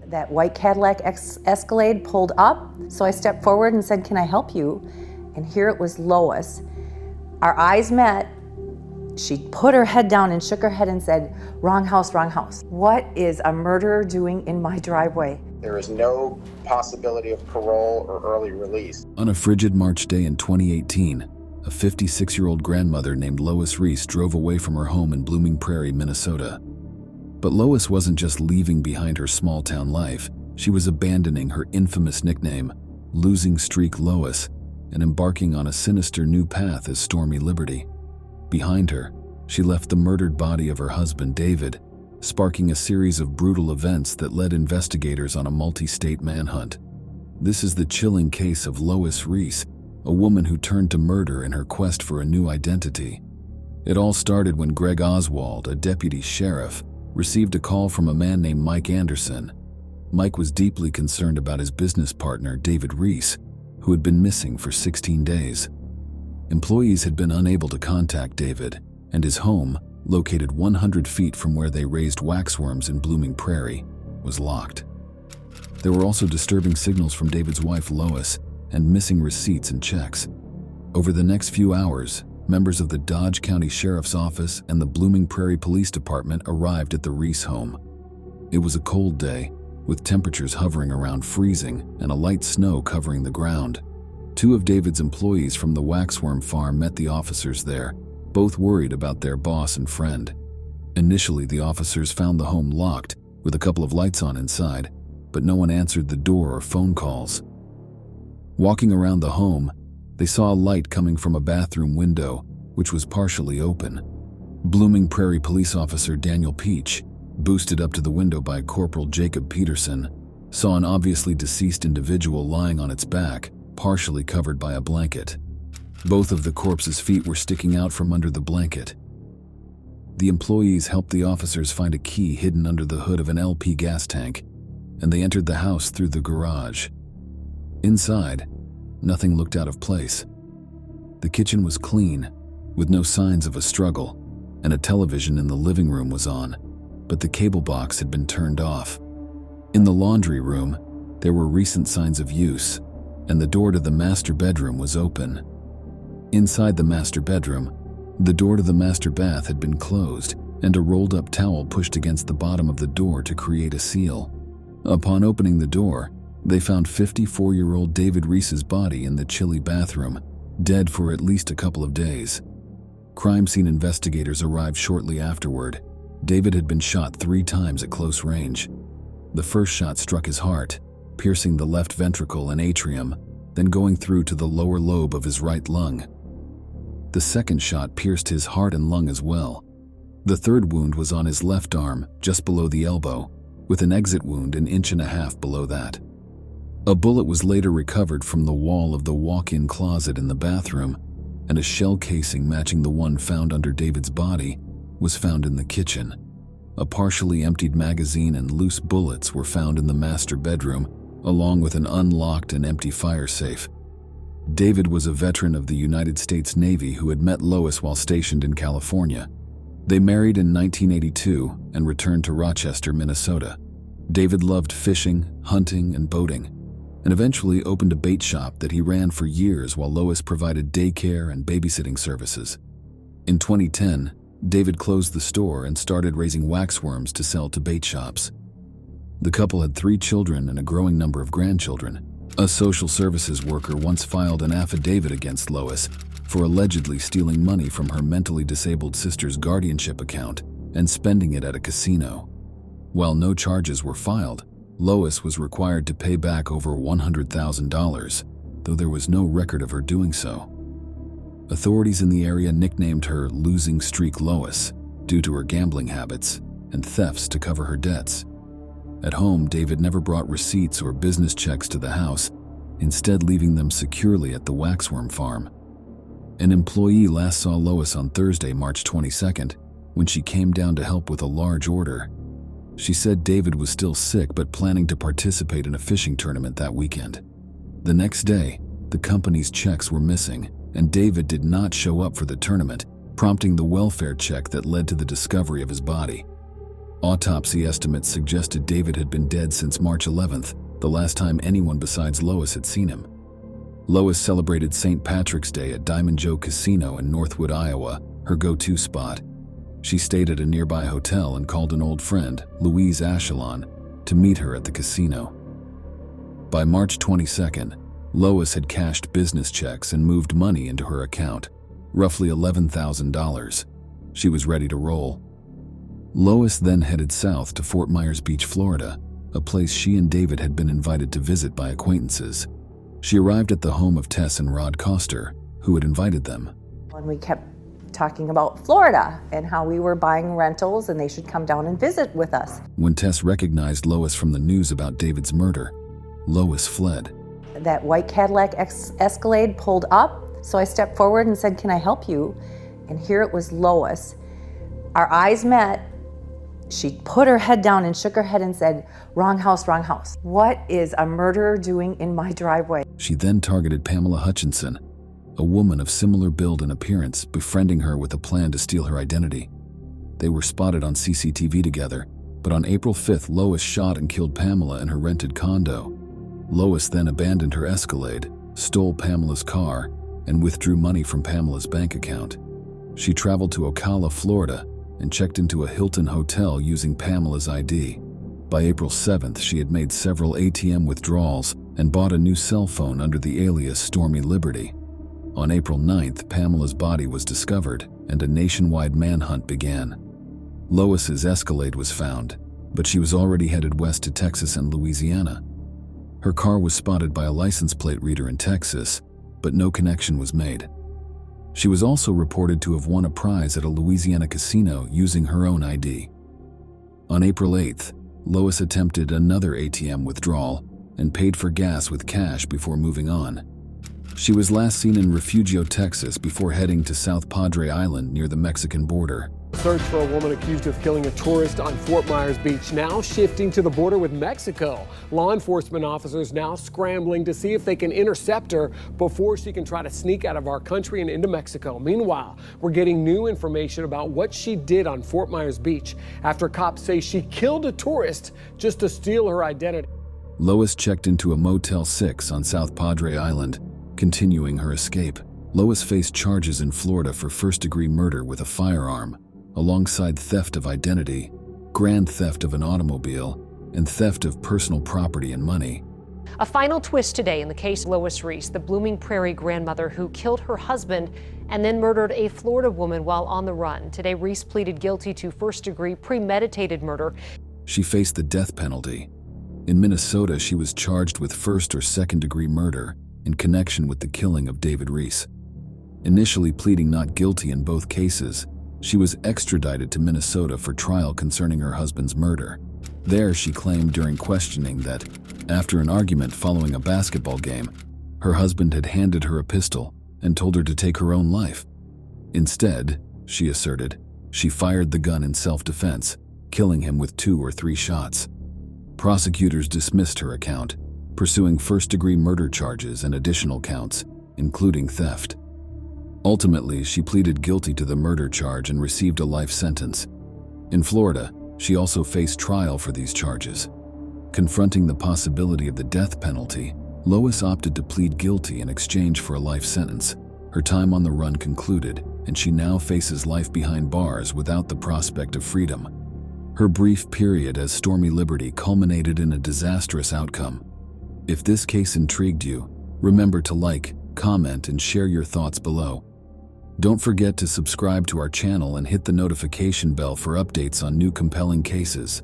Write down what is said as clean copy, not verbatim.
That white Cadillac Escalade pulled up, so I stepped forward and said, "Can I help you?" And here it was Lois. Our eyes met. She put her head down and shook her head and said, "Wrong house, wrong house." What is a murderer doing in my driveway? There is no possibility of parole or early release. On a frigid March day in 2018, a 56-year-old grandmother named Lois Riess drove away from her home in Blooming Prairie, Minnesota. But Lois wasn't just leaving behind her small-town life. She was abandoning her infamous nickname, Losing Streak Lois, and embarking on a sinister new path as Stormy Liberty. Behind her, she left the murdered body of her husband, David, sparking a series of brutal events that led investigators on a multi-state manhunt. This is the chilling case of Lois Riess, a woman who turned to murder in her quest for a new identity. It all started when Greg Oswald, a deputy sheriff, received a call from a man named Mike Anderson. Mike was deeply concerned about his business partner, David Riess, who had been missing for 16 days. Employees had been unable to contact David, and his home, located 100 feet from where they raised waxworms in Blooming Prairie, was locked. There were also disturbing signals from David's wife, Lois, and missing receipts and checks. Over the next few hours, members of the Dodge County Sheriff's Office and the Blooming Prairie Police Department arrived at the Riess home. It was a cold day, with temperatures hovering around freezing and a light snow covering the ground. Two of David's employees from the waxworm farm met the officers there, both worried about their boss and friend. Initially, the officers found the home locked, with a couple of lights on inside, but no one answered the door or phone calls. Walking around the home, they saw a light coming from a bathroom window, which was partially open. Blooming Prairie police officer Danielle Kirsty, boosted up to the window by Corporal Jacob Peterson, saw an obviously deceased individual lying on its back, partially covered by a blanket. Both of the corpse's feet were sticking out from under the blanket. The employees helped the officers find a key hidden under the hood of an LP gas tank, and they entered the house through the garage. Inside, nothing looked out of place. The kitchen was clean, with no signs of a struggle, and a television in the living room was on, but the cable box had been turned off. In the laundry room, there were recent signs of use, and the door to the master bedroom was open. Inside the master bedroom, the door to the master bath had been closed, and a rolled-up towel pushed against the bottom of the door to create a seal. Upon opening the door, they found 54-year-old David Riess's body in the chilly bathroom, dead for at least a couple of days. Crime scene investigators arrived shortly afterward. David had been shot 3 times at close range. The first shot struck his heart, piercing the left ventricle and atrium, then going through to the lower lobe of his right lung. The second shot pierced his heart and lung as well. The third wound was on his left arm, just below the elbow, with an exit wound 1.5 inches below that. A bullet was later recovered from the wall of the walk-in closet in the bathroom, and a shell casing matching the one found under David's body was found in the kitchen. A partially emptied magazine and loose bullets were found in the master bedroom, along with an unlocked and empty fire safe. David was a veteran of the United States Navy who had met Lois while stationed in California. They married in 1982 and returned to Rochester, Minnesota. David loved fishing, hunting, and boating, and eventually opened a bait shop that he ran for years while Lois provided daycare and babysitting services. In 2010, David closed the store and started raising waxworms to sell to bait shops. The couple had 3 children and a growing number of grandchildren. A social services worker once filed an affidavit against Lois for allegedly stealing money from her mentally disabled sister's guardianship account and spending it at a casino. While no charges were filed, Lois was required to pay back over $100,000, though there was no record of her doing so. Authorities in the area nicknamed her Losing Streak Lois due to her gambling habits and thefts to cover her debts. At home, David never brought receipts or business checks to the house, instead leaving them securely at the waxworm farm. An employee last saw Lois on Thursday, March 22nd, when she came down to help with a large order. She said David was still sick but planning to participate in a fishing tournament that weekend. The next day, the company's checks were missing, and David did not show up for the tournament, prompting the welfare check that led to the discovery of his body. Autopsy estimates suggested David had been dead since March 11th, the last time anyone besides Lois had seen him. Lois celebrated St. Patrick's Day at Diamond Joe Casino in Northwood, Iowa, her go-to spot. She stayed at a nearby hotel and called an old friend, Louise Ashelon, to meet her at the casino. By March 22nd, Lois had cashed business checks and moved money into her account, roughly $11,000. She was ready to roll. Lois then headed south to Fort Myers Beach, Florida, a place she and David had been invited to visit by acquaintances. She arrived at the home of Tess and Rod Coster, who had invited them. And we kept talking about Florida and how we were buying rentals and they should come down and visit with us. When Tess recognized Lois from the news about David's murder, Lois fled. That white Cadillac Escalade pulled up, so I stepped forward and said, "Can I help you?" And here it was Lois. Our eyes met. She put her head down and shook her head and said, "Wrong house, wrong house. What is a murderer doing in my driveway?" She then targeted Pamela Hutchinson, a woman of similar build and appearance, befriending her with a plan to steal her identity. They were spotted on CCTV together, but on April 5th, Lois shot and killed Pamela in her rented condo. Lois then abandoned her Escalade, stole Pamela's car, and withdrew money from Pamela's bank account. She traveled to Ocala, Florida, and checked into a Hilton hotel using Pamela's ID. By April 7th, she had made several ATM withdrawals and bought a new cell phone under the alias Stormy Liberty. On April 9th, Pamela's body was discovered and a nationwide manhunt began. Lois's Escalade was found, but she was already headed west to Texas and Louisiana. Her car was spotted by a license plate reader in Texas, but no connection was made. She was also reported to have won a prize at a Louisiana casino using her own ID. On April 8th, Lois attempted another ATM withdrawal and paid for gas with cash before moving on. She was last seen in Refugio, Texas, before heading to South Padre Island near the Mexican border. Search for a woman accused of killing a tourist on Fort Myers Beach now shifting to the border with Mexico. Law enforcement officers now scrambling to see if they can intercept her before she can try to sneak out of our country and into Mexico. Meanwhile, we're getting new information about what she did on Fort Myers Beach after cops say she killed a tourist just to steal her identity. Lois checked into a Motel 6 on South Padre Island, continuing her escape. Lois faced charges in Florida for first-degree murder with a firearm, alongside theft of identity, grand theft of an automobile, and theft of personal property and money. A final twist today in the case of Lois Riess, the Blooming Prairie grandmother who killed her husband and then murdered a Florida woman while on the run. Today, Riess pleaded guilty to first-degree premeditated murder. She faced the death penalty. In Minnesota, she was charged with first- or second-degree murder in connection with the killing of David Riess. Initially pleading not guilty in both cases, she was extradited to Minnesota for trial concerning her husband's murder. There, she claimed during questioning that, after an argument following a basketball game, her husband had handed her a pistol and told her to take her own life. Instead, she asserted, she fired the gun in self-defense, killing him with 2 or 3 shots. Prosecutors dismissed her account, pursuing first-degree murder charges and additional counts, including theft. Ultimately, she pleaded guilty to the murder charge and received a life sentence. In Florida, she also faced trial for these charges. Confronting the possibility of the death penalty, Lois opted to plead guilty in exchange for a life sentence. Her time on the run concluded, and she now faces life behind bars without the prospect of freedom. Her brief period as Stormy Liberty culminated in a disastrous outcome. If this case intrigued you, remember to like, comment, and share your thoughts below. Don't forget to subscribe to our channel and hit the notification bell for updates on new compelling cases.